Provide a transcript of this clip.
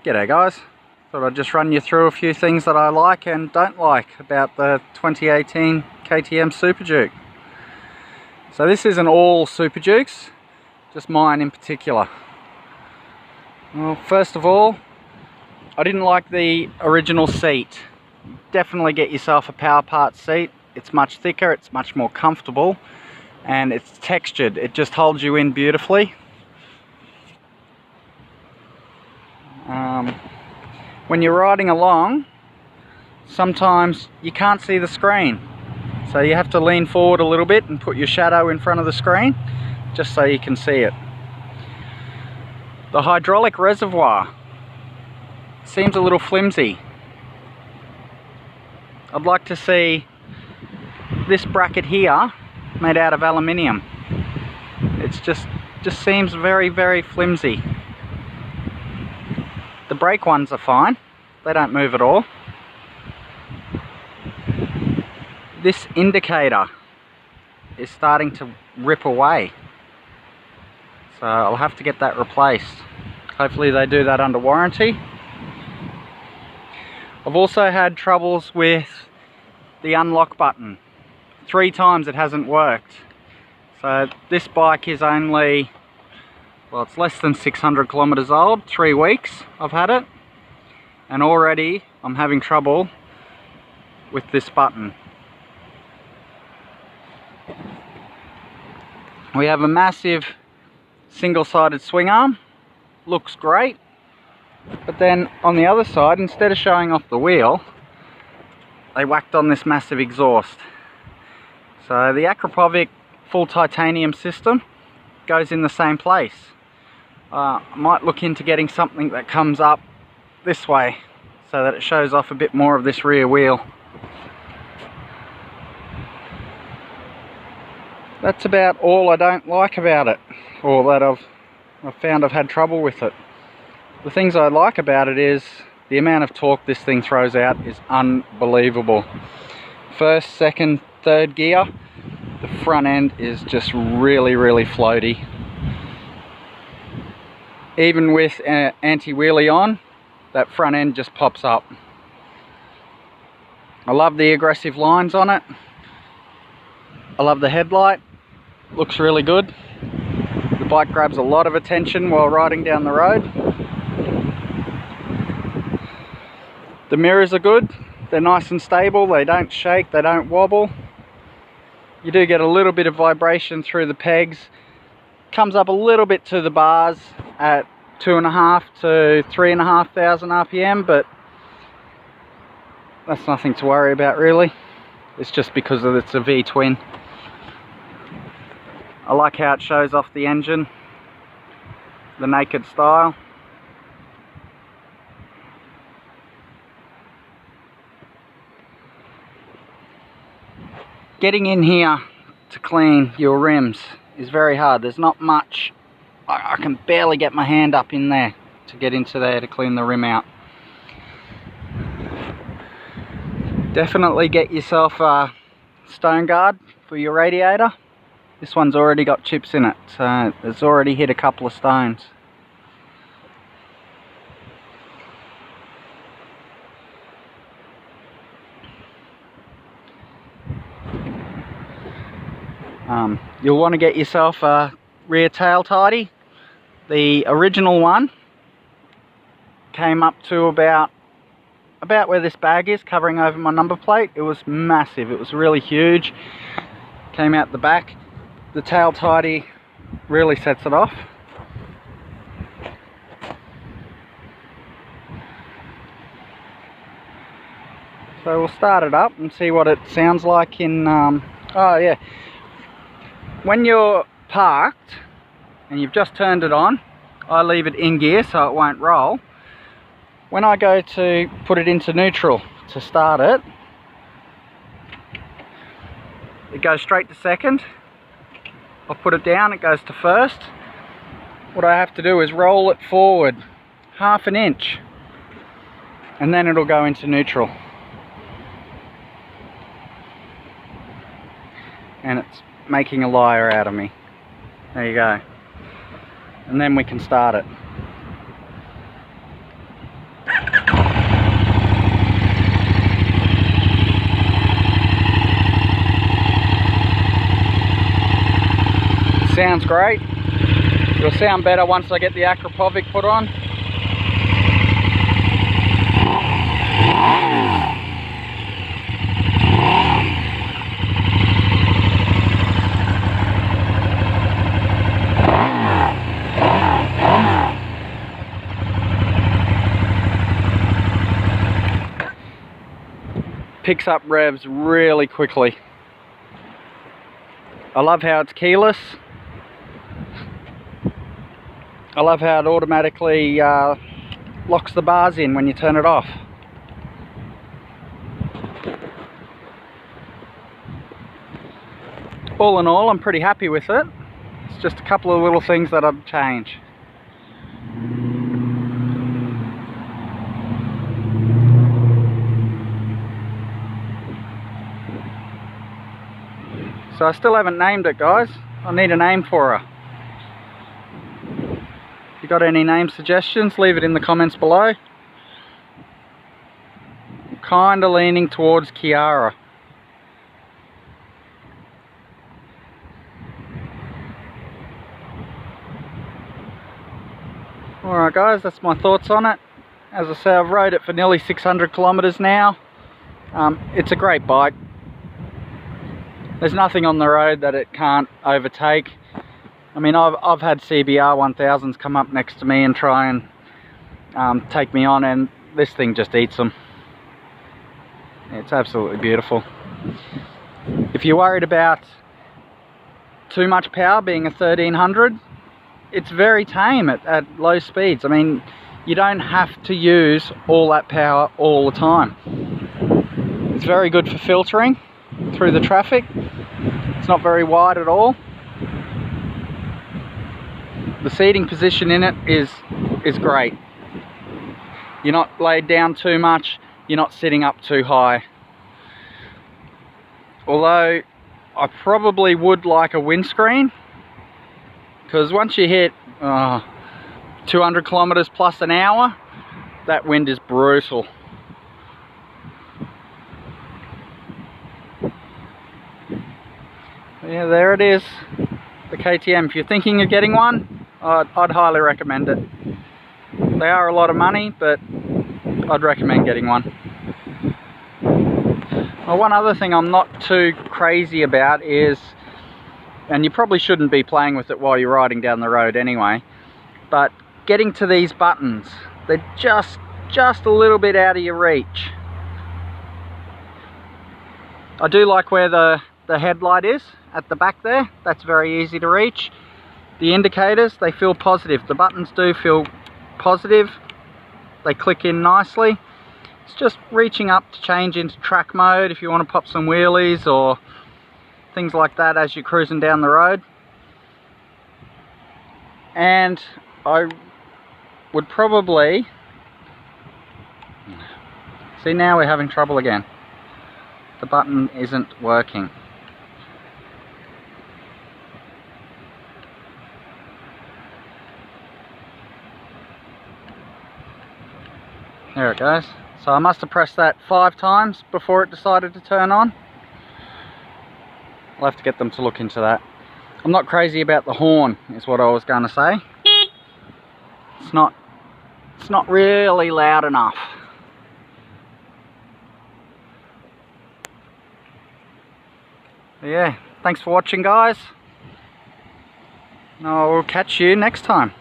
G'day guys, thought I'd just run you through a few things that I like and don't like about the 2018 KTM Superduke. So this isn't all Superdukes, just mine in particular. Well, first of all, I didn't like the original seat. Definitely get yourself a power part seat. It's much thicker, it's much more comfortable, and it's textured. It just holds you in beautifully. When you're riding along, sometimes you can't see the screen, so you have to lean forward a little bit and put your shadow in front of the screen just so you can see it. The hydraulic reservoir seems a little flimsy. I'd like to see this bracket here made out of aluminium. It's just seems very flimsy. The brake ones are fine, they don't move at all. This indicator is starting to rip away, so I'll have to get that replaced. Hopefully they do that under warranty. I've also had troubles with the unlock button. 3 times it hasn't worked. So this bike is only, well, it's less than 600 kilometers old, 3 weeks I've had it, and already I'm having trouble with this button. We have a massive single-sided swing arm, looks great, but then on the other side, instead of showing off the wheel, they whacked on this massive exhaust. So the Akrapovic full titanium system goes in the same place. I might look into getting something that comes up this way so that it shows off a bit more of this rear wheel. That's about all I don't like about it, or that I've found I've had trouble with it. The things I like about it is the amount of torque this thing throws out is unbelievable. First, second, third gear, the front end is just really floaty. Even with anti-wheelie on, that front end just pops up. I love the aggressive lines on it. I love the headlight, looks really good. The bike grabs a lot of attention while riding down the road. The mirrors are good, they're nice and stable, they don't shake, they don't wobble. You do get a little bit of vibration through the pegs. Comes up a little bit to the bars at 2,500 to 3,500 RPM, but that's nothing to worry about really. It's just because it's a V-twin. I like how it shows off the engine, the naked style. Getting in here to clean your rims is very hard. There's not much. I can barely get my hand up in there to get into there to clean the rim out. Definitely get yourself a stone guard for your radiator. This one's already got chips in it, so it's already hit a couple of stones. You'll want to get yourself a rear tail tidy. The original one came up to about where this bag is, covering over my number plate. It was massive, it was really huge. Came out the back. The tail tidy really sets it off. So we'll start it up and see what it sounds like in, oh yeah. When you're parked and you've just turned it on, I leave it in gear so it won't roll. When I go to put it into neutral to start it, it goes straight to second. I'll put it down, it goes to first. What I have to do is roll it forward half an inch and then it'll go into neutral. And it's making a liar out of me. There you go. And then we can start it. sounds great. It'll sound better once I get the Akrapovic put on. Picks up revs really quickly. I love how it's keyless. I love how it automatically locks the bars in when you turn it off. All in all, I'm pretty happy with it. It's just a couple of little things that I'd change. So I still haven't named it, guys. I need a name for her. If you got any name suggestions, leave it in the comments below. I'm kind of leaning towards Kiara. Alright guys, that's my thoughts on it. As I say, I've rode it for nearly 600 kilometers now. It's a great bike. There's nothing on the road that it can't overtake. I mean, I've had CBR 1000s come up next to me and try and take me on, and this thing just eats them. It's absolutely beautiful. If you're worried about too much power, being a 1300, it's very tame at low speeds. I mean, you don't have to use all that power all the time. It's very good for filtering through the traffic. It's not very wide at all. The seating position in it is great. You're not laid down too much, you're not sitting up too high. Although I probably would like a windscreen, because once you hit 200 kilometers plus an hour, that wind is brutal. Yeah, there it is, the KTM. If you're thinking of getting one, I'd highly recommend it. They are a lot of money, but I'd recommend getting one. Well, one other thing I'm not too crazy about is, and you probably shouldn't be playing with it while you're riding down the road anyway, but getting to these buttons, they're just a little bit out of your reach. I do like where the headlight is at the back there. That's very easy to reach. The indicators, they feel positive. The buttons do feel positive. They click in nicely. It's just reaching up to change into track mode if you want to pop some wheelies or things like that as you're cruising down the road. And I would probably... See, now we're having trouble again. The button isn't working. There it goes. So I must have pressed that 5 times before it decided to turn on. I'll have to get them to look into that. I'm not crazy about the horn, is what I was going to say. It's not really loud enough. But yeah, thanks for watching, guys. I will catch you next time.